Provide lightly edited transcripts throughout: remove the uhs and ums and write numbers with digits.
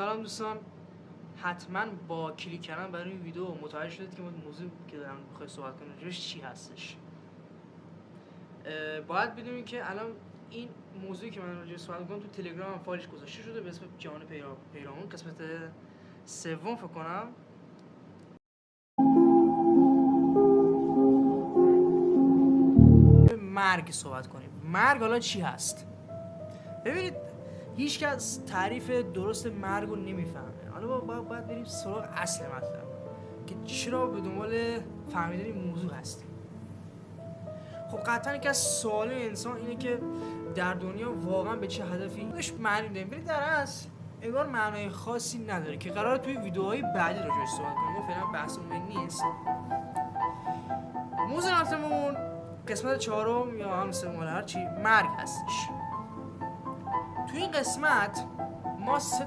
سلام دوستان، حتما با کلیک کردن برای این ویدیو متوجه شدید که موضوع که دارم بخوای صحبت کنم راجعش چی هستش. باید بدونید که الان این موضوعی که من راجعش صحبت می‌کنم تو تلگرام فایلش گذاشته شده به اسم جهان پیرامون، قسمت سوم فکر کنم. مرگ صحبت کنیم. مرگ حالا چی هست؟ ببینید هیچ کس تعریف درست مرگ رو نمیفهمه. حالا باید بریم سراغ اصل مطلب که چرا به دنبال فهمیدن این موضوع هستیم. خب قطعا یکی از سوال انسان اینه که در دنیا واقعا به چه هدفی خودش معنی داریم، ولی در اصل انگار معنای خاصی نداره که قراره توی ویدیوهای بعدی راجعش صحبت کنیم. ما فعلا بحثمون نیست. موضوع نفتمون قسمت چهارم یا هم سوم هر چی مرگ هستش. توی این قسمت ما سه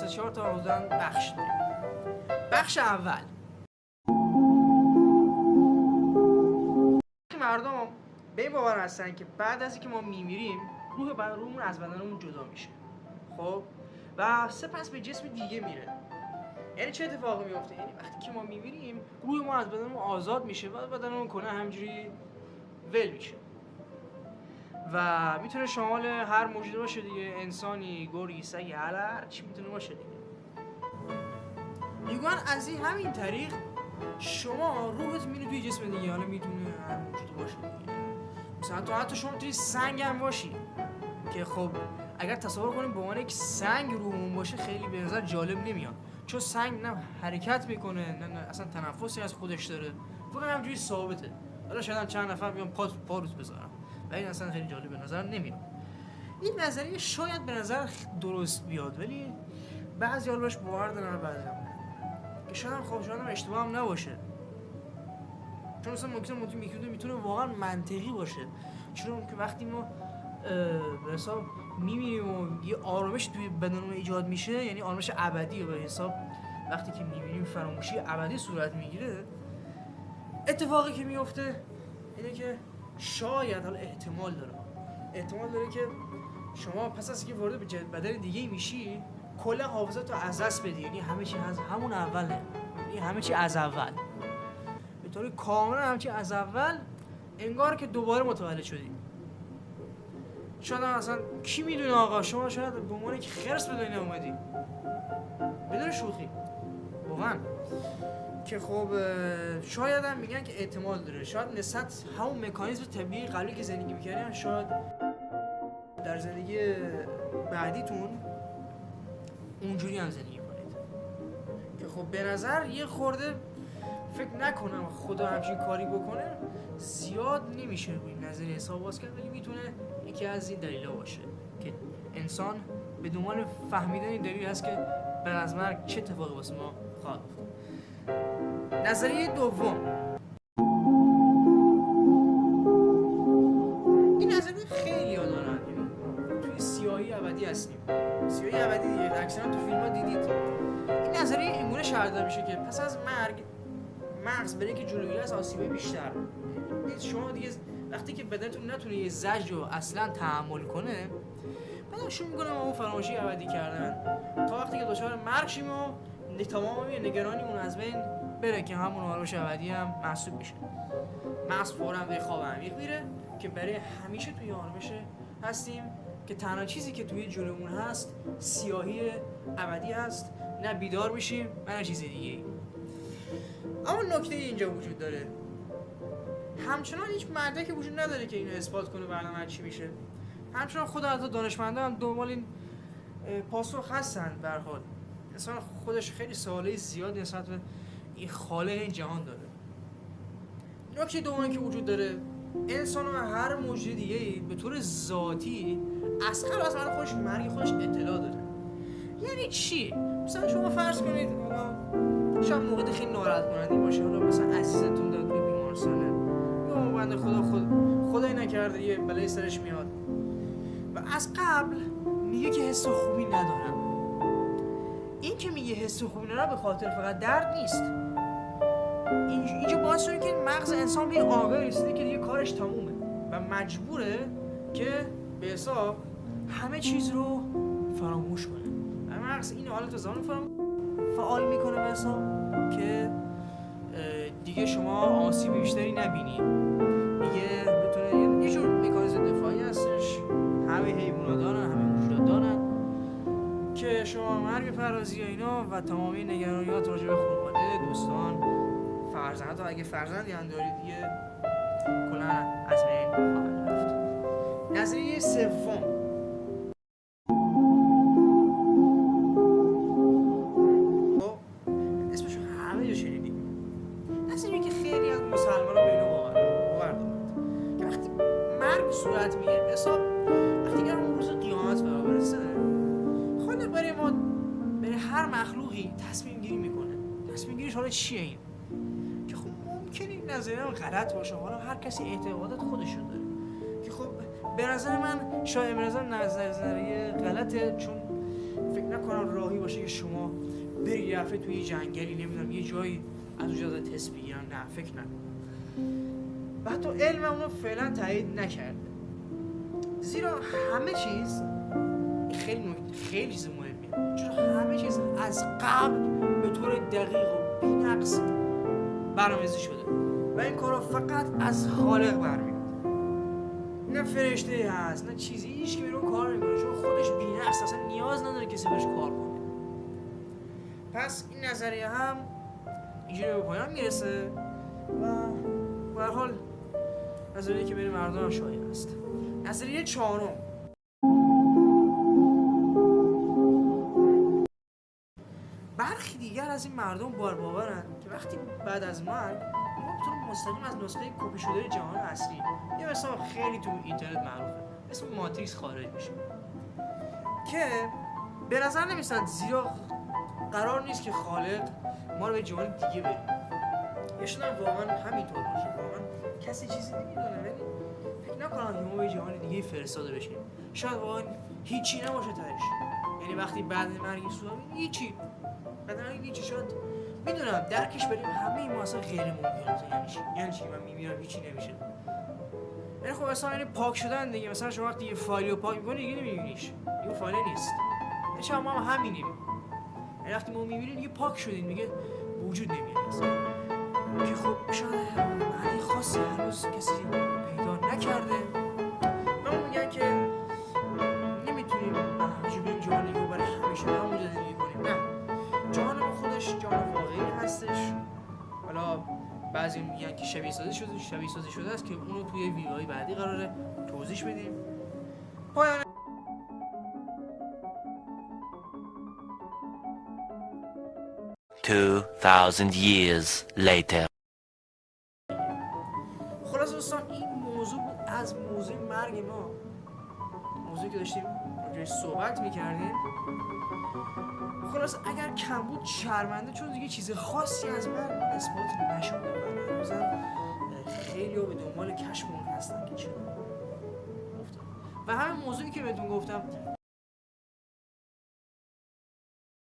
چهار تا بخش داریم. بخش اول، مردم به این باور هستن که بعد از اینکه ما میمیریم روحمون از بدنمون جدا میشه. خب و سپس به جسم دیگه میره. یعنی چه اتفاقی میفته؟ یعنی وقتی که ما میمیریم روح ما از بدنمون آزاد میشه و بدنمون کنه همجوری ول میشه و میتونه شامل هر موجودی باشه دیگه، انسانی، گرگی، سگی، هر چی میتونه باشه دیگه. میگن از این همین طریق شما روحت میره توی جسم دیگه، حالا میتونه هر موجودی باشه دیگه. مثلا تو حتی شما توی سنگ هم باشی که خب اگر تصور کنیم به عنوان یک سنگ روحمون باشه خیلی به نظر جالب نمیاد، چون سنگ نه حرکت میکنه نه اصلا تنفسی از خودش داره، فقط همجوری ثابته. حالا شاید هم چند نفر بیان پا روز بذارم و این اصلا خیلی جالب به نظر نمیاد. این نظریه شاید به نظر درست بیاد ولی بعضی حال باش باور دارن، بعضی هم که شاید هم خب شاید هم اشتباه هم نباشه، چون مثلا ممکنه میتونه واقعا منطقی باشه. چون که وقتی ما به حساب میمیریم و یه آرامش توی بدنمون ایجاد میشه، یعنی آرامش ابدی، به حساب وقتی که میمیریم فراموشی ابدی صورت میگیره. اتفاقی که میفته اینه که شاید، حالا احتمال داره که شما پس از اینکه وارد به بدن دیگه میشی کلا حافظت رو از دست بدی، یعنی همه چی از همون اوله، یعنی همه چی از اول، به طور کاملا همه چی از اول، انگار که دوباره متولد شدی. شاید اصلا کی میدونه آقا، شما شاید به عنوان یک خرس به دنیا اومدی بدون شوخی واقعا، که خب شاید هم میگن که احتمال داره شاید نسبت همون مکانیزم طبیعی قبلی که زندگی میکردین شاید در زندگی بعدیتون اونجوری هم زندگی کنید که خب به نظر یه خورده فکر نکنم خدا همچین کاری بکنه زیاد نمیشه روی نظریه حساب باز کرد، ولی میتونه یکی از این دلیلا باشه که انسان به دنبال فهمیدن این دلیل هست که بعد از مرگ چه اتفاقی واسه ما خواهد افتاد. نظریه دوم، این نظریه خیلی ها دارن، توی سیاهی ابدی هستیم. سیاهی ابدی دیگه اکثرا تو فیلم ها دیدید. این نظریه اینگونه شرح میشه که پس از مرگ مغز برای که جلوگیری از آسیب‌های بیشتر، شما دیگه وقتی که بدنتون نتونه یه زجر رو اصلا تحمل کنه بعد شروع میکنه اون فراموشی ابدی کردن تا وقتی که دچار مرگ شیم و تمام نگرانیمون از بین بره که همون آرامش ابدی هم محسوب میشه. مغز فوراً به خواب عمیق میره که برای همیشه توی آرامش هستیم که تنها چیزی که توی جلومون هست سیاهی ابدی هست، نه بیدار میشیم نه چیز دیگه. اما نکته اینجا وجود داره، همچنان هیچ مدرکی وجود نداره که اینو اثبات کنه برنامه چی میشه. همچنان خود حتی دانشمندان هم دنبال این پاسخ هستن. به هر حال انسان خودش خیلی سوالای زیاد نسبت به این خالق این جهان داره. نکته دومی که وجود داره، انسان و هر موجود دیگه‌ای به طور ذاتی از قبل از خودش مرگ خودش اطلاع داره. یعنی چی؟ مثلا شما فرض کنید شاید موقعی خیلی ناراحت کننده باشه، حالا مثلا عزیزتون داره توی بیمارستانه یا بنده خدای نکرده یه بلای سرش میاد و از قبل میگه که حس خوبی ندارم. این که میگه حس خوبی ندارم به خاطر فقط درد نیست. اینجا باعث شده که مغز انسان به آگاه رسیده که دیگه کارش تمومه و مجبوره که به حساب همه چیز رو فراموش کنه. مغز این حالت رو زمان فعال میکنه به حساب که دیگه شما آسیب بیشتری نبینید، دیگه بتونه یه جور مکانیزم دفاعی هستش، همه حیوانات دارن، همه موجودات دارن که شما مرگ بپرازی یا اینا و تمامی نگرانیات راجع به خانواده، دوستان، فرزند، و اگه فرزندی هم دارید دیگه کلا از بین خواهد رفت. نظریه سوم، اسمش همه جا شنیدید، نظریه که خیلی از مسلمان‌ها به اینو باور دارند که وقتی مرگ صورت میگیره به حساب وقتی که اون روز قیامت فرا برسه، خدا برای ما، برای هر مخلوقی تصمیم گیری میکنه. تصمیم گیریش حالا چیه این؟ که خب ممکنه این نظریه غلط باشه، حالا هر کسی اعتقادات خودشون داره که خب به نظر من شاید به نظر نظریه غلطه، چون فکر نکنم راهی باشه که شما بری یه دفعه توی یه جنگلی، نمیدونم یه جایی از اونجا تست بگیرن. نه فکر نکنم، و حتی علم اونو فعلا تایید نکرده، زیرا همه چیز خیلی چیز مهمیه، چون همه چیز از قبل به طور دقیق و بی‌نقص برنامه‌ریزی شده و این کارا فقط از خالق برمیاد. نه فرشته هست نه چیزی، هیچ کی رو کار نمیکنه، چون خودش بی‌نقص، اصلا نیاز نداره کسی بهش کار کنه. پس این نظریه هم اینجوری به پایان میرسه و به هر حال نظریه که بین مردم شایع است. نظریه چهارم، برخی دیگر از این مردم باورن که وقتی بعد از مرگ ما بتونیم مستقیم از نسخه کپی شده جهان اصلی، یه مثال خیلی تو اینترنت معروفه اسم ماتریکس، خارج میشه، که به نظر نمیسند، زیرا قرار نیست که خالق ما رو به جهان دیگه بریم. یا شاید واقعا همینطور باشه، واقعا کسی چیزی نمیدونه، ولی فکر نکنم ما به جهان دیگه فرستاده بشیم. شاید واقعا هیچی نباشه تهش، یعنی وقتی بعد مرگ صورت هیچی، بعد مرگ هیچی، شاید میدونم درکش بریم همه ما اصلا غیر ممکنه. یعنی چی من میمیرم هیچی نمیشه؟ یعنی خب اصلا یعنی پاک شدن دیگه. مثلا شما وقتی یه فایل رو پاک می‌کنی دیگه نمی‌بینیش، این فایل نیست. شما ما همینیم، یعنی وقتی ما می‌بینیم دیگه پاک شدیم، دیگه وجود نمیاد اصلا. که خب شاید معنی خاصی هنوز کسی پیدا نکرده. من میگن که نمیتونیم همینجوری بریم جهان دیگه برای همیشه همونجا زندگی کنیم. نه، جهان ما خودش جهان واقعی هستش. حالا بعضی میگن که شبیه سازی شده است که اونو توی ویدیوهای بعدی قراره توضیح بدیم. پایان 2000 years later. خلاص دوستان این موضوع بود از موضوع مرگ ما، موضوعی که داشتیم راجعش صحبت میکردیم. خلاص اگر کم بود شرمنده، چون دیگه چیز خاصی از مرگ اثبات نشده و هنوزم خیلی ها به دنبال کشف اون هستن که چرا گفتم. و همین موضوعی که بهتون گفتم